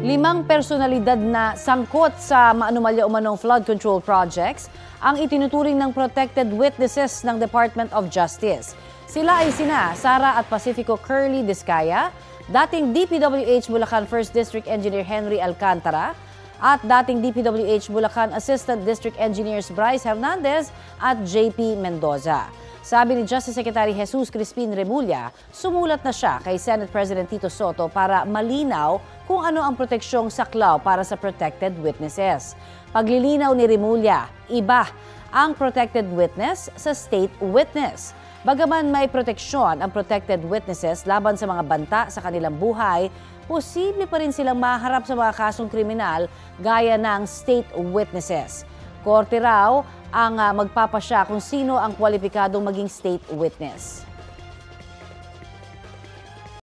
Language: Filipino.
5 personalidad na sangkot sa maanumalya-umanong flood control projects ang itinuturing ng protected witnesses ng Department of Justice. Sila ay sina Sara at Pacifico Curly Discaya, dating DPWH Bulacan 1st District Engineer Henry Alcantara, at dating DPWH Bulacan Assistant District Engineers Bryce Hernandez at JP Mendoza. Sabi ni Justice Secretary Jesus Crispin Remulla, sumulat na siya kay Senate President Tito Soto para malinaw kung ano ang proteksyong saklaw para sa protected witnesses. Paglilinaw ni Remulla, iba ang protected witness sa state witness. Bagaman may proteksyon ang protected witnesses laban sa mga banta sa kanilang buhay, posible pa rin silang maharap sa mga kasong kriminal gaya ng state witnesses. Korte raw ang magpapasya kung sino ang kwalipikadong maging state witness.